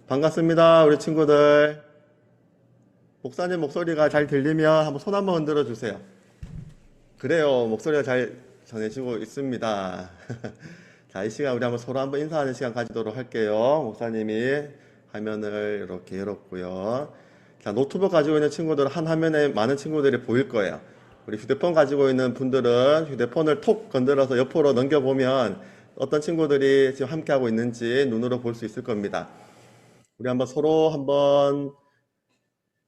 반갑습니다, 우리 친구들. 목사님 목소리가 잘 들리면 한번 손 한번 흔들어 주세요. 그래요, 목소리가 잘 전해지고 있습니다. 자, 이 시간 우리 한번 서로 한번 인사하는 시간 가지도록 할게요. 목사님이 화면을 이렇게 열었고요. 자, 노트북 가지고 있는 친구들 한 화면에 많은 친구들이 보일 거예요. 우리 휴대폰 가지고 있는 분들은 휴대폰을 톡 건드려서 옆으로 넘겨보면 어떤 친구들이 지금 함께하고 있는지 눈으로 볼 수 있을 겁니다. 우리 한번 서로 한번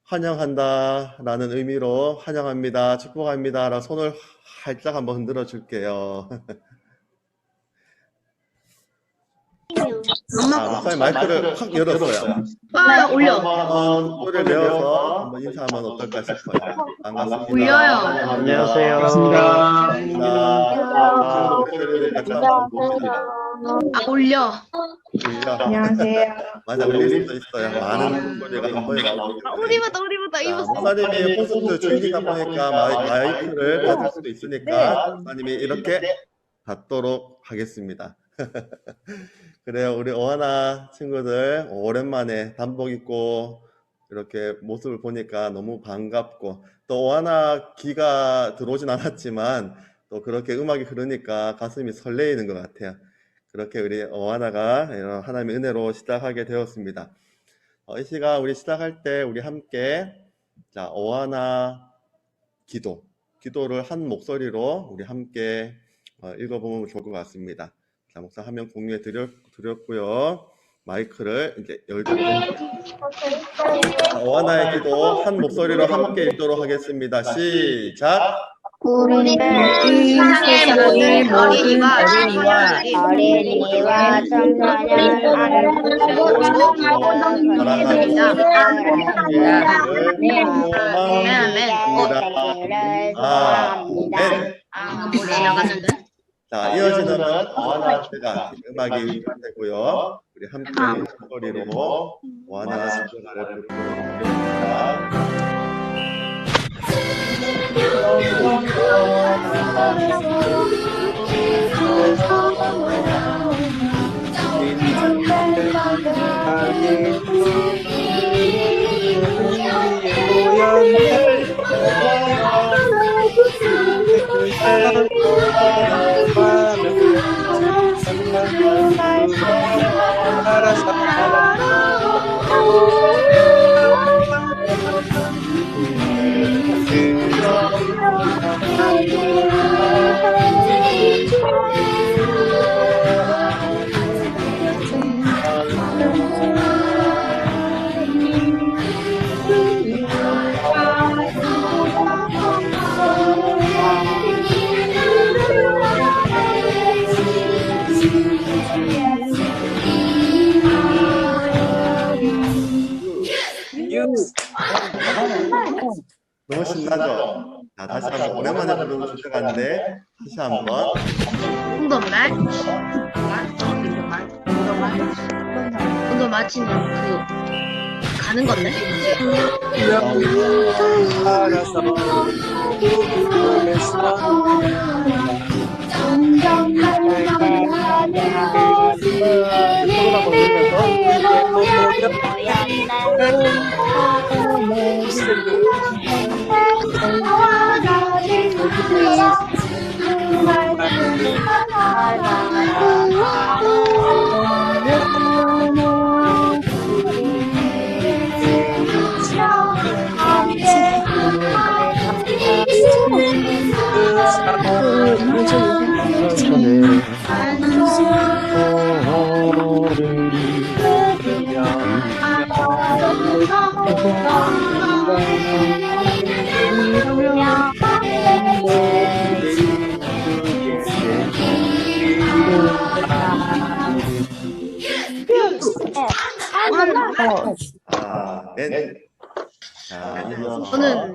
환영한다 라는 의미로 환영합니다, 축복합니다 라고 손을 활짝 한번 흔들어 줄게요. 목사님 마이크를 확 열었어요. 올려. 한번 소리를 내어서 한번 인사하면 어떨까 싶어요. 반갑습니다. 올려요. 안녕하세요. 반갑습니다. 우리 같이 한번 봅시다. 올려. 울려. 안녕하세요. 맞아, 울릴 수도 있어요. 많은 소리가 한 번에 나오기 때문에. 우리부터 자, 목사님이 콘서트 주인이다 보니까 마이크를 받을 수도 있으니까 목사님이 이렇게 받도록 하겠습니다. 그래요, 우리 어하나 친구들 오랜만에 단복 입고 이렇게 모습을 보니까 너무 반갑고, 또 어하나 기가 들어오진 않았지만 또 그렇게 음악이 흐르니까 가슴이 설레이는 것 같아요. 그렇게 우리 어하나가 하나님의 은혜로 시작하게 되었습니다. 이 시간 우리 시작할 때 우리 함께 자, 어와나 기도를 한 목소리로 우리 함께 읽어보면 좋을 것 같습니다. 자, 목사 화면 공유해 드렸고요. 마이크를 이제 열도록 어와나의 기도 한 목소리로 함께 읽도록 하겠습니다. 시작. 우리는 세상의 모든 어린이와 청소년을 자, 이어지는 어와나 제가 음악이 되고요. 우리 함께 목소리로 어와나 시간을 부르도록 하겠습니다. 너무 신나죠? 자, 다시 한번 오랜만에 부르는 주제 같은데 다시 한번 운동말 운동 마치면 가는 건데. 자, 이어서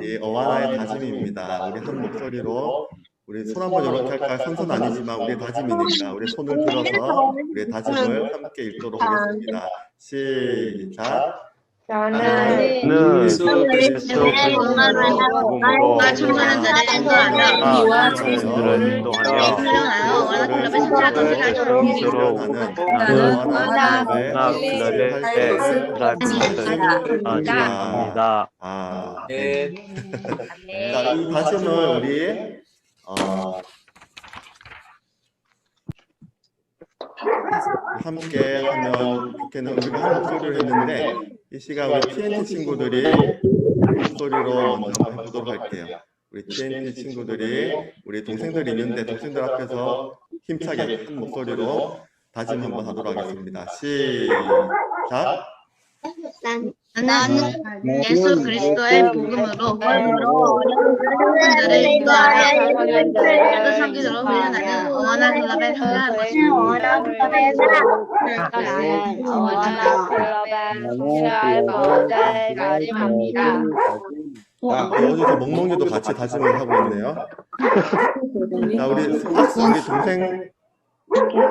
이 어와나의 다짐입니다. 우리 한 목소리로 우리 손 한번 이렇게 할까요? 선선 아니지만 우리의 다짐이니까 우리 손을 들어서 우리의 다짐을 함께 읽도록 하겠습니다. 시작. 저는 예수 그리스도의 복음으로 청소년들을 인도하며 그리스도를 인도하며 훈련하여 원하는 클럽의 신체를 서로 원하는 클럽의 진행합니다. 자, 이 다짐을 우리 함께 하면 좋겠는 우리가 한 목소리를 했는데 이 시간 우리 TNT 친구들이 목소리로 먼저 한번 해보도록 할게요. 우리 TNT 친구들이 우리 동생들이 있는데 동생들 앞에서 힘차게 한 목소리로 다짐 한번 하도록 하겠습니다. 시작. 나는 예수 그리스도의 복음으로 청소년들을 인도하며 그 성기도로 훈련하는 어머나 클럽에 참여할 것입니다. 어디서 멍멍이도 같이 다짐을 하고 있네요. 자, 우리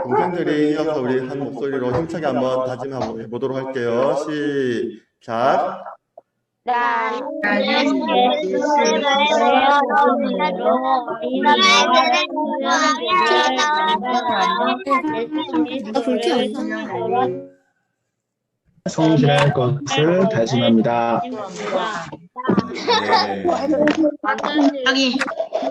동생들이 이어서 우리 한 목소리로 힘차게 한번 다짐 한번 해보도록 할게요. 시작. 성실할 것을 다짐합니다. 네. 여기 자,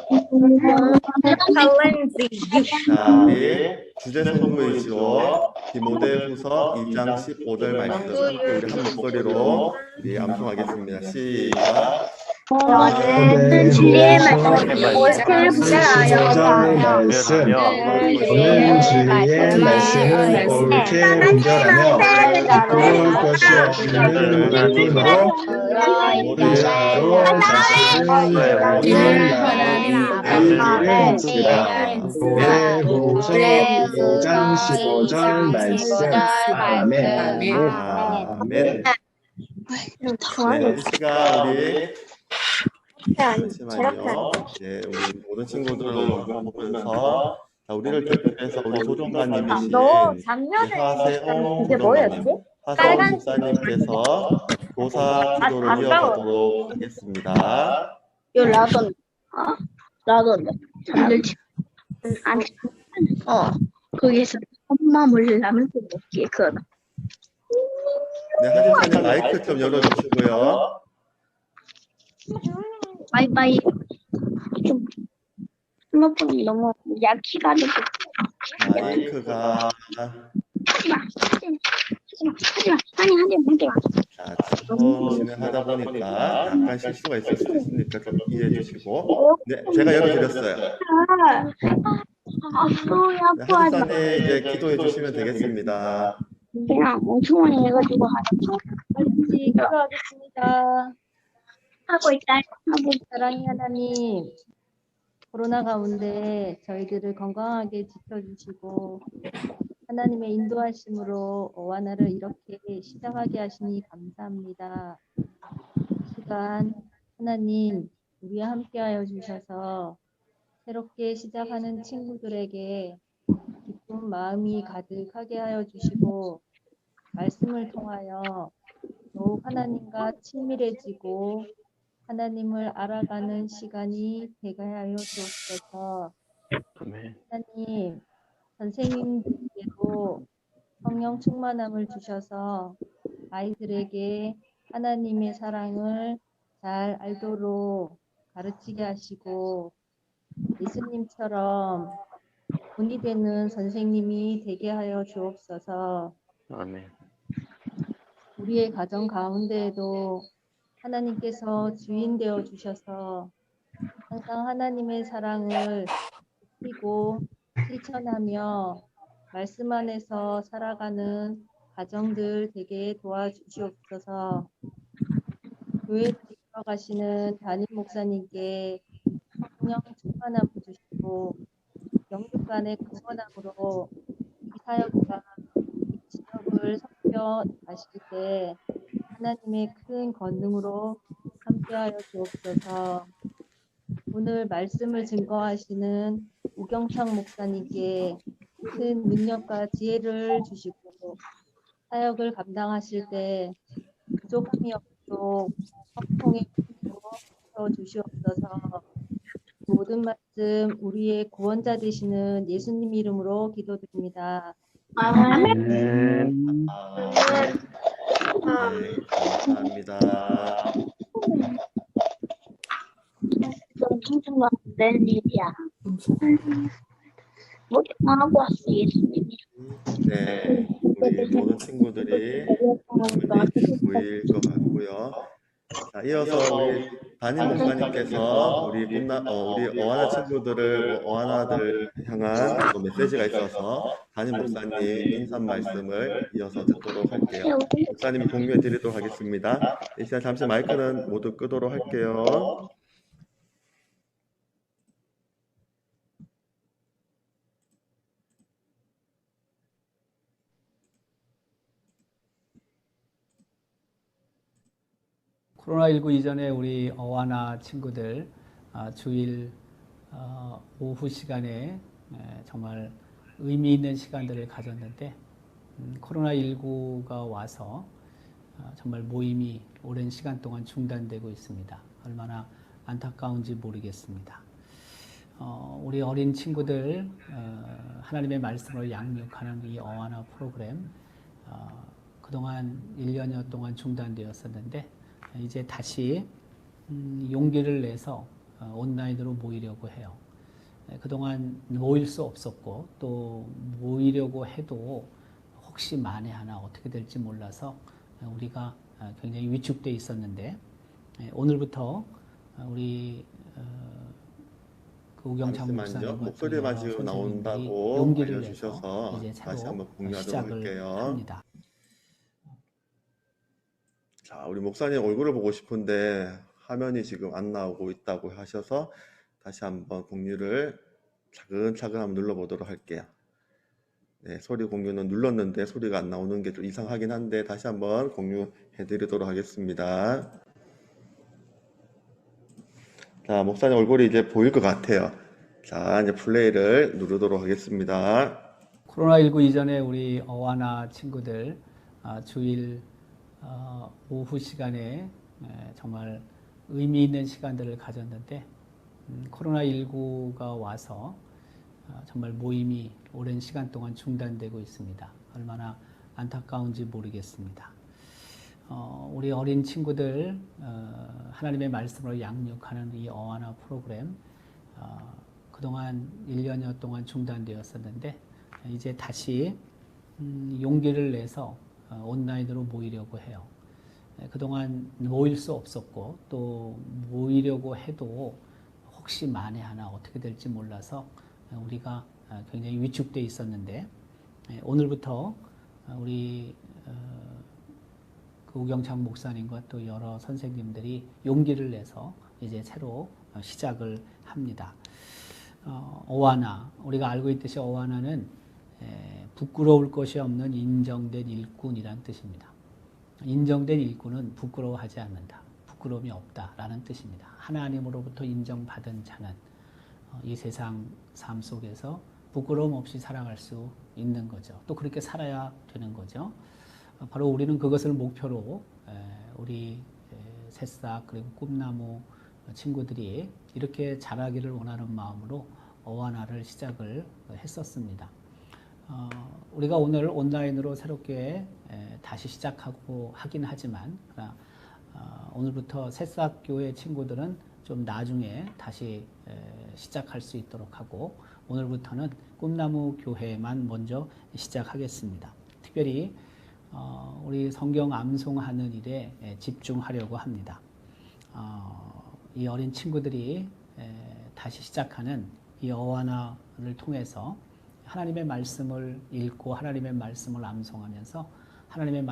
우리 주제 성구의 지어 디모데 후서 2장 15절 말씀 함께 우리 한 목소리로 우리 암송하겠습니다. 시작. 모든 주의 말씀 옳게 분별하여 저는 주의 말씀을 옳게 분별하며 볼 것이 없는 눈으로 모두로 자신을 후서 2장 15절 말씀. 아멘. 아멘. 네, 이 시간 우리 잠시만요. 예, 우리 모든 친구들을 보면서 자, 우리를 대표해서 우리 조종관님이신 화세홍 조종관님, 화세홍 목사님께서 교사 기도를 이어가도록 하겠습니다. 라던데. 거기서 엄마 몰래 라면 먹기 그거. 네, 하진사님 마이크 좀 열어주시고요. 바이바이. 좀 스마트폰이 너무 약해가지고. 마이크가 하지마. 하지마. 자, 처음 진행하다 보니까 약간 실수가 있을 수도 있으니까 좀 이해해 주시고. 네, 제가 열어드렸어요. 네, 하진사님 이제 기도해 주시면 되겠습니다. 그냥 멍청하니 해가지고 기도하겠습니다. 하고 있다. 사랑의 하나님, 코로나 가운데 저희들을 건강하게 지켜주시고 하나님의 인도하심으로 어와나를 이렇게 시작하게 하시니 감사합니다. 이 시간 하나님 우리와 함께하여 주셔서 새롭게 시작하는 친구들에게 기쁜 마음이 가득하게 하여 주시고 말씀을 통하여 더욱 하나님과 친밀해지고 하나님을 알아가는 시간이 되게 하여 주옵소서. 아멘. 하나님, 선생님들께도 성령 충만함을 주셔서 아이들에게 하나님의 사랑을 잘 알도록 가르치게 하시고 예수님처럼 본이 되는 선생님이 되게 하여 주옵소서. 아멘. 우리의 가정 가운데에도 하나님께서 주인 되어 주셔서 항상 하나님의 사랑을 지키고 실천하며 말씀 안에서 살아가는 가정들 되게 도와주시옵소서. 교회 들어가시는 담임 목사님께 성령 충만함을 주시고 영육간의 강건함으로 이 사역과 이 지역을 섬겨 가실 때 하나님의 큰 권능으로 함께하여 주옵소서. 오늘 말씀을 증거하시는 우경창 목사님께 큰 능력과 지혜를 주시고 사역을 감당하실 때 부족함이 없도록 성통의 힘으로 주시옵소서. 모든 말씀 우리의 구원자 되시는 예수님 이름으로 기도드립니다. 아멘. 네, 감사합니다. 엄청 된 일이야. 뭐 하고 왔어 예수님이. 네, 우리 모든 친구들이 보일 것 같고요. 자, 이어서 우리 담임 목사님께서 우리 어하나 친구들을 어하나들 향한 또 메시지가 있어서 담임 목사님 인사 말씀을 이어서 듣도록 할게요. 목사님이 공유해 드리도록 하겠습니다. 이 시간 잠시 마이크는 모두 끄도록 할게요. 코로나19 이전에 우리 어와나 친구들 주일 오후 시간에 정말 의미 있는 시간들을 가졌는데 코로나19가 와서 정말 모임이 오랜 시간 동안 중단되고 있습니다. 얼마나 안타까운지 모르겠습니다. 우리 어린 친구들 하나님의 말씀을 양육하는 이 어와나 프로그램 그동안 1년여 동안 중단되었었는데 이제 다시 용기를 내서 온라인으로 모이려고 해요. 그동안 모일 수 없었고 또 모이려고 해도 혹시 만에 하나 어떻게 될지 몰라서 우리가 굉장히 위축돼 있었는데 오늘부터 우리 그 우경창 잠시만요. 목사님과 목소리만 또 지금 여러 선생님들이 나온다고 용기를 알려주셔서 내서 이제 다시 새로 한번 공유하도록 시작을 할게요. 합니다. 자, 우리 목사님 얼굴을 보고 싶은데 화면이 지금 안 나오고 있다고 하셔서 다시 한번 공유를 차근차근 한번 눌러보도록 할게요. 네, 소리 공유는 눌렀는데 소리가 안 나오는 게 좀 이상하긴 한데 다시 한번 공유해 드리도록 하겠습니다. 자, 목사님 얼굴이 이제 보일 것 같아요. 자, 이제 플레이를 누르도록 하겠습니다. 코로나19 이전에 우리 어와나 친구들 주일 오후 시간에 정말 의미 있는 시간들을 가졌는데 코로나19가 와서 정말 모임이 오랜 시간 동안 중단되고 있습니다. 얼마나 안타까운지 모르겠습니다. 우리 어린 친구들 하나님의 말씀으로 양육하는 이 어와나 프로그램 그동안 1년여 동안 중단되었었는데 이제 다시 용기를 내서 온라인으로 모이려고 해요. 그동안 모일 수 없었고 또 모이려고 해도 혹시 만에 하나 어떻게 될지 몰라서 우리가 굉장히 위축돼 있었는데 오늘부터 우리 그 우경창 목사님과 또 여러 선생님들이 용기를 내서 이제 새로 시작을 합니다. 어와나, 우리가 알고 있듯이 어와나는 부끄러울 것이 없는 인정된 일꾼이라는 뜻입니다. 인정된 일꾼은 부끄러워하지 않는다. 부끄러움이 없다라는 뜻입니다. 하나님으로부터 인정받은 자는 이 세상 삶 속에서 부끄러움 없이 살아갈 수 있는 거죠. 또 그렇게 살아야 되는 거죠. 바로 우리는 그것을 목표로 우리 새싹 그리고 꿈나무 친구들이 이렇게 자라기를 원하는 마음으로 어와나를 시작을 했었습니다. 우리가 오늘 온라인으로 새롭게 다시 시작하고 하긴 하지만 오늘부터 새싹교회 친구들은 좀 나중에 다시 시작할 수 있도록 하고 오늘부터는 꿈나무 교회만 먼저 시작하겠습니다. 특별히 우리 성경 암송하는 일에 집중하려고 합니다. 이 어린 친구들이 다시 시작하는 이 어와나를 통해서 하나님의 말씀을 읽고 하나님의 말씀을 암송하면서 하나님의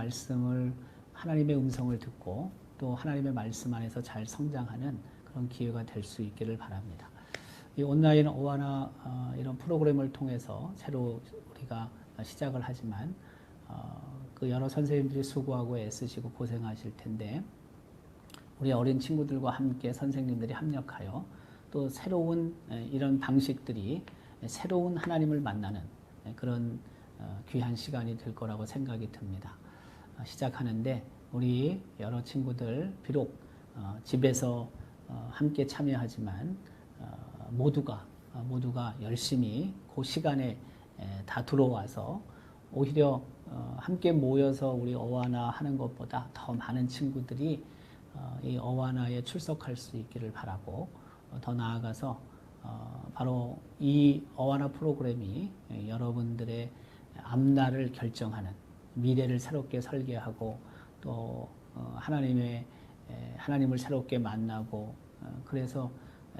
음성을 듣고 또 하나님의 말씀 안에서 잘 성장하는 그런 기회가 될 수 있기를 바랍니다. 이 온라인 어와나 이런 프로그램을 통해서 새로 우리가 시작을 하지만 그 여러 선생님들이 수고하고 애쓰시고 고생하실 텐데 우리 어린 친구들과 함께 선생님들이 합력하여 또 새로운 이런 방식들이 새로운 하나님을 만나는 그런 귀한 시간이 될 거라고 생각이 듭니다. 시작하는데 우리 여러 친구들 비록 집에서 함께 참여하지만 모두가 열심히 그 시간에 다 들어와서 오히려 함께 모여서 우리 어와나 하는 것보다 더 많은 친구들이 이 어와나에 출석할 수 있기를 바라고 더 나아가서 바로 이 어와나 프로그램이 여러분들의 앞날을 결정하는 미래를 새롭게 설계하고 또 하나님을 새롭게 만나고 그래서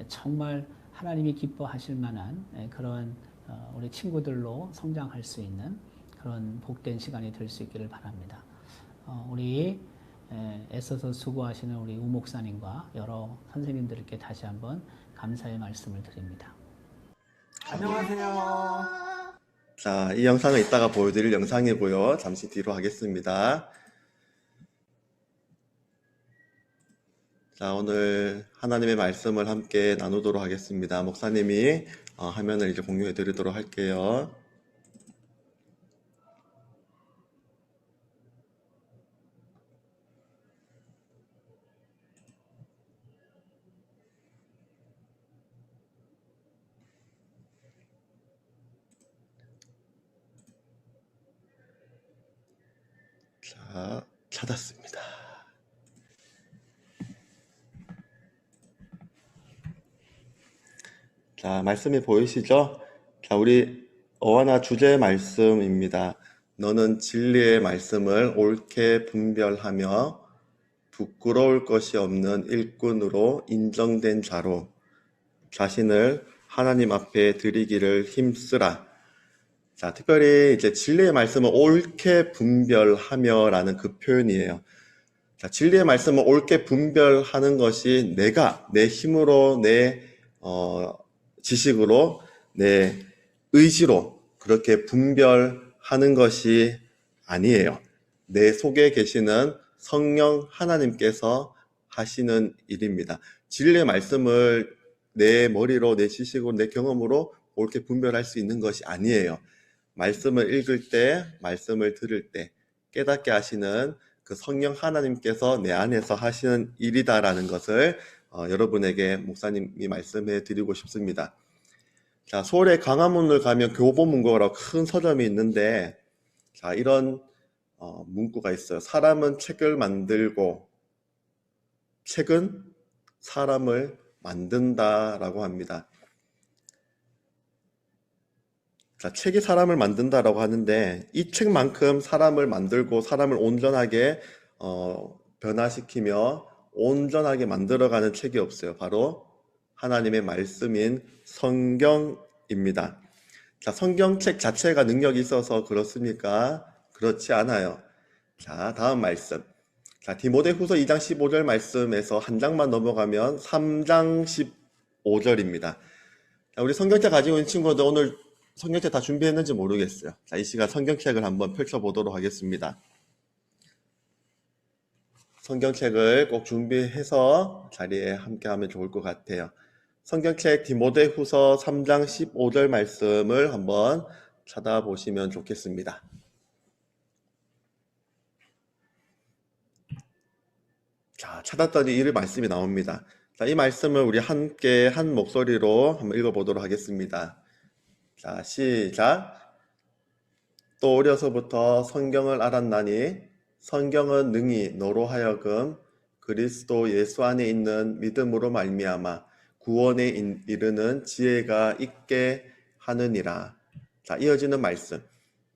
정말 하나님이 기뻐하실 만한 그런 우리 친구들로 성장할 수 있는 그런 복된 시간이 될 수 있기를 바랍니다. 우리 애써서 수고하시는 우리 우 목사님과 여러 선생님들께 다시 한번 감사의 말씀을 드립니다. 안녕하세요. 자, 이 영상은 이따가 보여드릴 영상이고요. 잠시 뒤로 하겠습니다. 자, 오늘 하나님의 말씀을 함께 나누도록 하겠습니다. 목사님이 화면을 이제 공유해 드리도록 할게요. 자, 찾았습니다. 자, 말씀이 보이시죠? 자, 우리 어하나 주제 말씀입니다. 너는 진리의 말씀을 옳게 분별하며 부끄러울 것이 없는 일꾼으로 인정된 자로 자신을 하나님 앞에 드리기를 힘쓰라. 자, 특별히 이제 진리의 말씀을 옳게 분별하며 라는 그 표현이에요. 자, 진리의 말씀을 옳게 분별하는 것이 내가 내 힘으로 내 지식으로 내 의지로 그렇게 분별하는 것이 아니에요. 내 속에 계시는 성령 하나님께서 하시는 일입니다. 진리의 말씀을 내 머리로 내 지식으로 내 경험으로 옳게 분별할 수 있는 것이 아니에요. 말씀을 읽을 때, 말씀을 들을 때 깨닫게 하시는 그 성령 하나님께서 내 안에서 하시는 일이다라는 것을 여러분에게 목사님이 말씀해 드리고 싶습니다. 자, 서울의 광화문을 가면 교보문고라고 큰 서점이 있는데, 자, 이런 문구가 있어요. 사람은 책을 만들고 책은 사람을 만든다라고 합니다. 자, 책이 사람을 만든다라고 하는데 이 책만큼 사람을 만들고 사람을 온전하게 변화시키며 온전하게 만들어가는 책이 없어요. 바로 하나님의 말씀인 성경입니다. 자, 성경책 자체가 능력이 있어서 그렇습니까? 그렇지 않아요. 자, 다음 말씀. 자, 디모데후서 2장 15절 말씀에서 한 장만 넘어가면 3장 15절입니다. 자, 우리 성경책 가지고 있는 친구들 오늘 성경책 다 준비했는지 모르겠어요. 자, 이 시간 성경책을 한번 펼쳐보도록 하겠습니다. 성경책을 꼭 준비해서 자리에 함께 하면 좋을 것 같아요. 성경책 디모데후서 3장 15절 말씀을 한번 찾아보시면 좋겠습니다. 자, 찾았더니 이 말씀이 나옵니다. 자, 이 말씀을 우리 함께 한 목소리로 한번 읽어보도록 하겠습니다. 자, 시작. 또 어려서부터 성경을 알았나니 성경은 능히 너로 하여금 그리스도 예수 안에 있는 믿음으로 말미암아 구원에 이르는 지혜가 있게 하느니라. 자, 이어지는 말씀.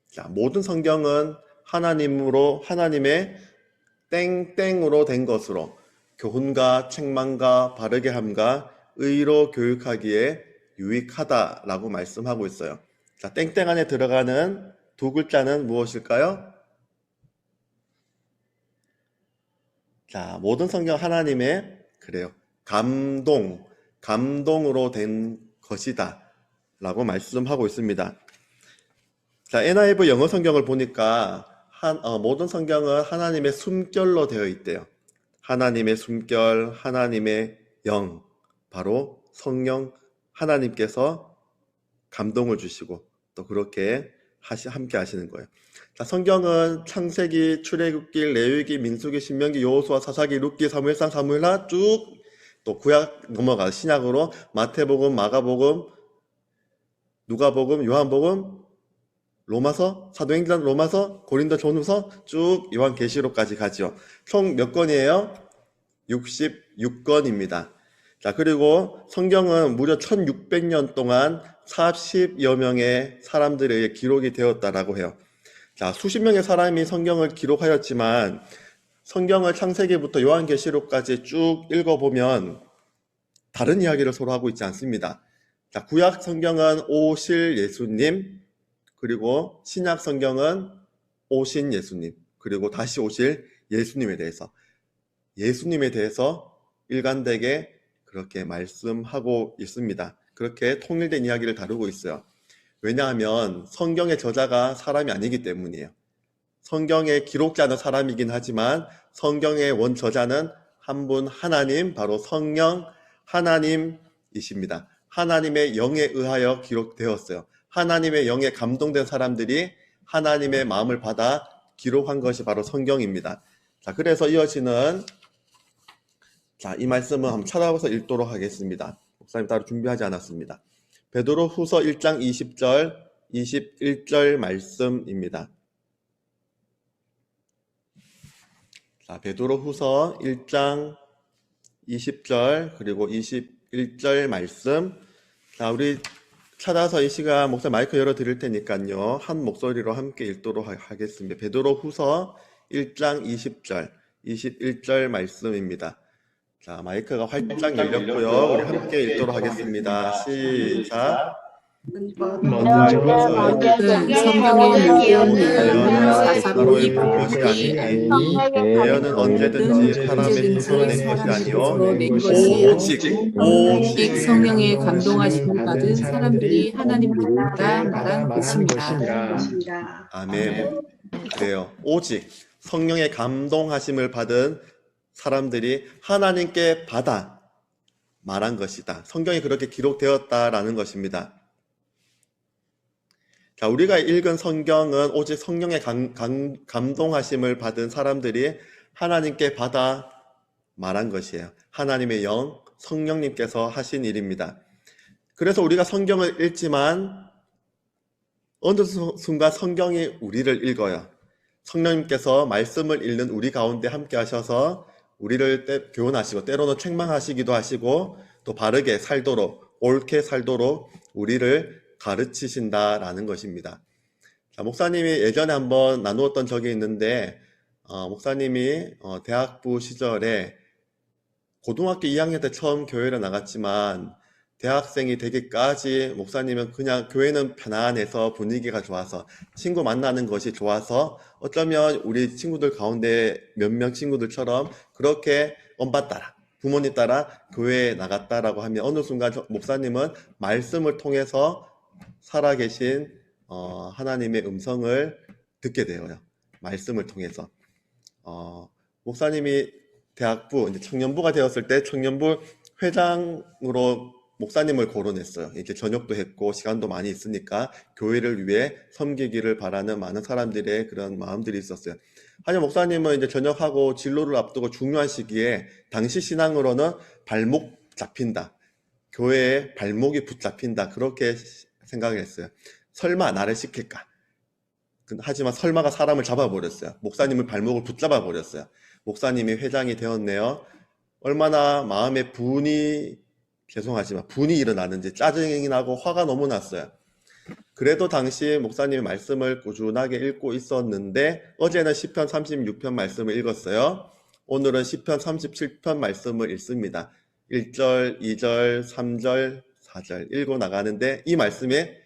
자, 모든 성경은 하나님의 땡땡으로 된 것으로 교훈과 책망과 바르게 함과 의로 교육하기에 유익하다라고 말씀하고 있어요. 자, 땡땡 안에 들어가는 두 글자는 무엇일까요? 자, 모든 성경 하나님의 그래요. 감동으로 된 것이다 라고 말씀하고 있습니다. 자, NIV 영어 성경을 보니까 모든 성경은 하나님의 숨결로 되어 있대요. 하나님의 숨결, 하나님의 영, 바로 성령 하나님께서 감동을 주시고 또 그렇게 함께 하시는 거예요. 자, 성경은 창세기, 출애굽기, 레위기, 민수기, 신명기, 여호수아, 사사기, 룻기, 사무엘상, 사무엘하 쭉 또 구약 넘어가 신약으로 마태복음, 마가복음, 누가복음, 요한복음, 로마서, 사도행전, 로마서, 고린도 전후서 쭉 요한계시록까지 가죠. 총 몇 권이에요? 66권입니다. 자, 그리고 성경은 무려 1600년 동안 40여 명의 사람들에 의해 기록이 되었다라고 해요. 자, 수십 명의 사람이 성경을 기록하였지만 성경을 창세기부터 요한계시록까지 쭉 읽어보면 다른 이야기를 서로 하고 있지 않습니다. 자, 구약 성경은 오실 예수님, 그리고 신약 성경은 오신 예수님, 그리고 다시 오실 예수님에 대해서 일관되게 그렇게 말씀하고 있습니다. 그렇게 통일된 이야기를 다루고 있어요. 왜냐하면 성경의 저자가 사람이 아니기 때문이에요. 성경의 기록자는 사람이긴 하지만 성경의 원저자는 한 분 하나님, 바로 성령 하나님이십니다. 하나님의 영에 의하여 기록되었어요. 하나님의 영에 감동된 사람들이 하나님의 마음을 받아 기록한 것이 바로 성경입니다. 자, 그래서 이어지는 이 말씀을 한번 찾아봐서 읽도록 하겠습니다. 목사님 따로 준비하지 않았습니다. 베드로 후서 1장 20절, 21절 말씀입니다. 자, 베드로 후서 1장 20절, 그리고 21절 말씀. 자, 우리 찾아서 이 시간 목사 마이크 열어 드릴 테니까요. 한 목소리로 함께 읽도록 하겠습니다. 베드로 후서 1장 20절, 21절 말씀입니다. 자, 마이크가 활짝 열렸고요. 우리 함께 읽도록 하겠습니다. 시작. 성경의 예언은 사사로이 것이 아니니 예언은 언제든지 사람의 손의 것이 아니요 오직 성령의 감동하심을 받은 사람들이 하나님으로부터 말한 것입니다. 아멘. 그래요. 오직 성령의 감동하심을 받은 사람들이 하나님께 받아 말한 것이다. 성경에 그렇게 기록되었다라는 것입니다. 자, 우리가 읽은 성경은 오직 성령의 감동하심을 받은 사람들이 하나님께 받아 말한 것이에요. 하나님의 영, 성령님께서 하신 일입니다. 그래서 우리가 성경을 읽지만 어느 순간 성경이 우리를 읽어요. 성령님께서 말씀을 읽는 우리 가운데 함께 하셔서 우리를 교훈하시고 때로는 책망하시기도 하시고 또 바르게 살도록, 옳게 살도록 우리를 가르치신다라는 것입니다. 자, 목사님이 예전에 한번 나누었던 적이 있는데 목사님이 대학부 시절에 고등학교 2학년 때 처음 교회를 나갔지만 대학생이 되기까지 목사님은 그냥 교회는 편안해서 분위기가 좋아서 친구 만나는 것이 좋아서 어쩌면 우리 친구들 가운데 몇 명 친구들처럼 그렇게 엄마 따라 부모님 따라 교회에 나갔다라고 하면 어느 순간 목사님은 말씀을 통해서 살아계신 하나님의 음성을 듣게 되어요. 말씀을 통해서 목사님이 대학부 이제 청년부가 되었을 때 청년부 회장으로 목사님을 거론했어요. 이제 전역도 했고 시간도 많이 있으니까 교회를 위해 섬기기를 바라는 많은 사람들의 그런 마음들이 있었어요. 하지만 목사님은 이제 전역하고 진로를 앞두고 중요한 시기에 당시 신앙으로는 발목 잡힌다. 교회에 발목이 붙잡힌다. 그렇게 생각을 했어요. 설마 나를 시킬까? 하지만 설마가 사람을 잡아버렸어요. 목사님을 발목을 붙잡아 버렸어요. 목사님이 회장이 되었네요. 얼마나 마음에 분이 일어나는지 짜증이 나고 화가 너무 났어요. 그래도 당시 목사님이 말씀을 꾸준하게 읽고 있었는데 어제는 시편 36편 말씀을 읽었어요. 오늘은 시편 37편 말씀을 읽습니다. 1절, 2절, 3절, 4절 읽고 나가는데 이 말씀에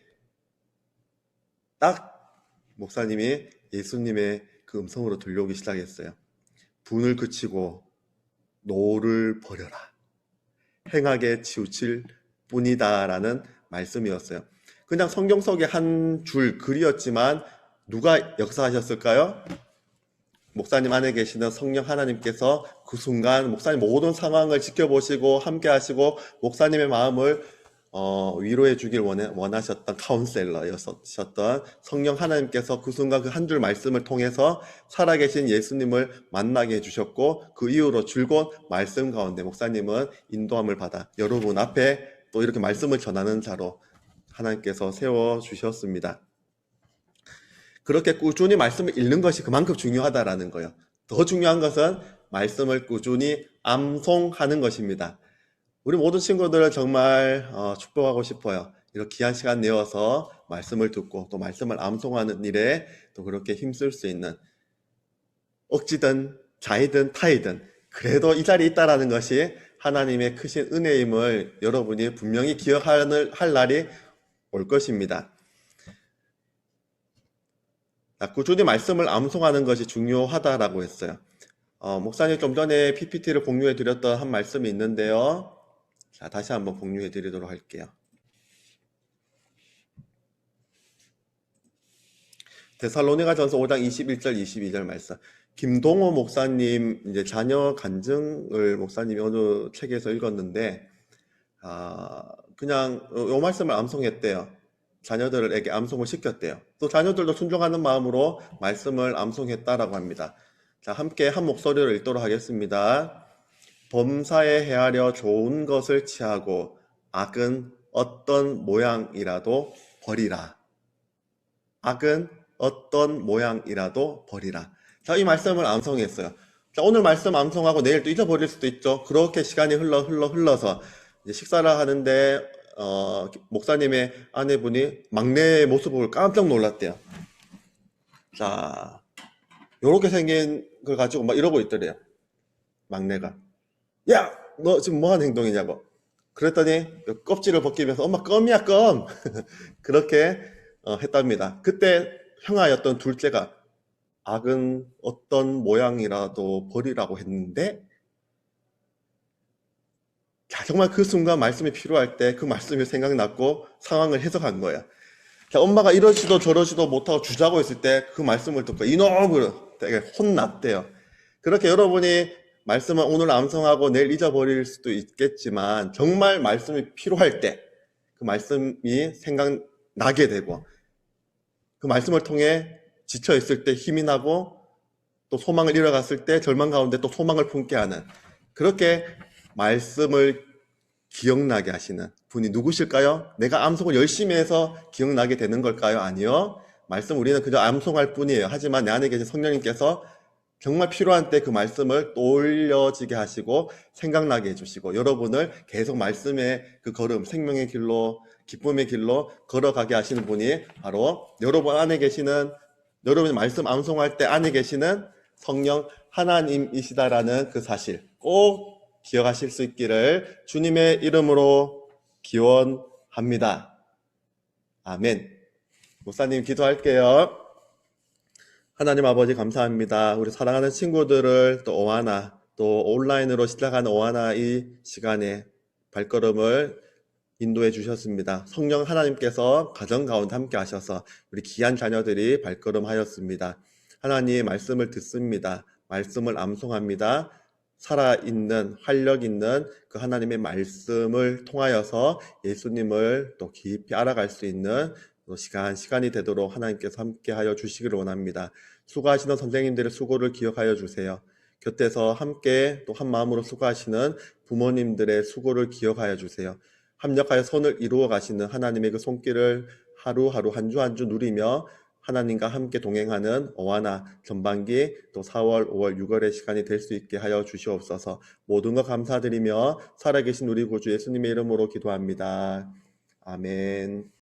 딱 목사님이 예수님의 그 음성으로 들려오기 시작했어요. 분을 그치고 노를 버려라. 행하게 치우칠 뿐이다 라는 말씀이었어요. 그냥 성경 속의 한 줄 글이었지만 누가 역사하셨을까요? 목사님 안에 계시는 성령 하나님께서 그 순간 목사님 모든 상황을 지켜보시고 함께 하시고 목사님의 마음을 위로해 주길 원하셨던 카운셀러였었던 성령 하나님께서 그 순간 그 한 줄 말씀을 통해서 살아계신 예수님을 만나게 해주셨고 그 이후로 즐거운 말씀 가운데 목사님은 인도함을 받아 여러분 앞에 또 이렇게 말씀을 전하는 자로 하나님께서 세워주셨습니다. 그렇게 꾸준히 말씀을 읽는 것이 그만큼 중요하다라는 거예요. 더 중요한 것은 말씀을 꾸준히 암송하는 것입니다. 우리 모든 친구들은 정말 축복하고 싶어요. 이렇게 귀한 시간 내어서 말씀을 듣고 또 말씀을 암송하는 일에 또 그렇게 힘쓸 수 있는 억지든 자이든 타이든 그래도 이 자리에 있다라는 것이 하나님의 크신 은혜임을 여러분이 분명히 기억할 날이 올 것입니다. 꾸준히 말씀을 암송하는 것이 중요하다라고 했어요. 목사님 좀 전에 PPT를 공유해 드렸던 한 말씀이 있는데요. 자, 다시 한번 공유해 드리도록 할게요. 데살로니가전서 5장 21절 22절 말씀. 김동호 목사님 이제 자녀 간증을 목사님이 어느 책에서 읽었는데 그냥 요 말씀을 암송했대요. 자녀들에게 암송을 시켰대요. 또 자녀들도 순종하는 마음으로 말씀을 암송했다라고 합니다. 자, 함께 한 목소리로 읽도록 하겠습니다. 범사에 헤아려 좋은 것을 취하고 악은 어떤 모양이라도 버리라. 악은 어떤 모양이라도 버리라. 자, 이 말씀을 암송했어요. 자, 오늘 말씀 암송하고 내일 또 잊어버릴 수도 있죠. 그렇게 시간이 흘러서 이제 식사를 하는데 목사님의 아내분이 막내의 모습을 깜짝 놀랐대요. 자, 요렇게 생긴 걸 가지고 막 이러고 있더래요. 막내가. 야! 너 지금 뭐 하는 행동이냐고. 그랬더니 껍질을 벗기면서 엄마 껌이야 껌. 그렇게 했답니다. 그때 형아였던 둘째가 악은 어떤 모양이라도 버리라고 했는데, 자, 정말 그 순간 말씀이 필요할 때 그 말씀이 생각났고 상황을 해석한 거예요. 자, 엄마가 이러지도 저러지도 못하고 주자고 했을 때 그 말씀을 듣고 이놈을 되게 혼났대요. 그렇게 여러분이 말씀을 오늘 암송하고 내일 잊어버릴 수도 있겠지만 정말 말씀이 필요할 때 그 말씀이 생각나게 되고 그 말씀을 통해 지쳐있을 때 힘이 나고 또 소망을 잃어갔을 때 절망 가운데 또 소망을 품게 하는, 그렇게 말씀을 기억나게 하시는 분이 누구실까요? 내가 암송을 열심히 해서 기억나게 되는 걸까요? 아니요. 말씀 우리는 그저 암송할 뿐이에요. 하지만 내 안에 계신 성령님께서 정말 필요한 때 그 말씀을 떠올려지게 하시고 생각나게 해주시고 여러분을 계속 말씀의 그 걸음, 생명의 길로, 기쁨의 길로 걸어가게 하시는 분이 바로 여러분 안에 계시는, 여러분이 말씀 암송할 때 안에 계시는 성령 하나님이시다라는 그 사실 꼭 기억하실 수 있기를 주님의 이름으로 기원합니다. 아멘. 목사님 기도할게요. 하나님 아버지 감사합니다. 우리 사랑하는 친구들을 또 오하나, 또 온라인으로 시작하는 오하나 이 시간에 발걸음을 인도해 주셨습니다. 성령 하나님께서 가정 가운데 함께 하셔서 우리 귀한 자녀들이 발걸음하였습니다. 하나님의 말씀을 듣습니다. 말씀을 암송합니다. 살아있는 활력 있는 그 하나님의 말씀을 통하여서 예수님을 또 깊이 알아갈 수 있는 시간이 되도록 하나님께서 함께하여 주시기를 원합니다. 수고하시는 선생님들의 수고를 기억하여 주세요. 곁에서 함께 또 한 마음으로 수고하시는 부모님들의 수고를 기억하여 주세요. 합력하여 선을 이루어 가시는 하나님의 그 손길을 하루하루 한 주 한 주 누리며 하나님과 함께 동행하는 오하나 전반기 또 4월, 5월, 6월의 시간이 될 수 있게 하여 주시옵소서. 모든 것 감사드리며 살아계신 우리 구주 예수님의 이름으로 기도합니다. 아멘.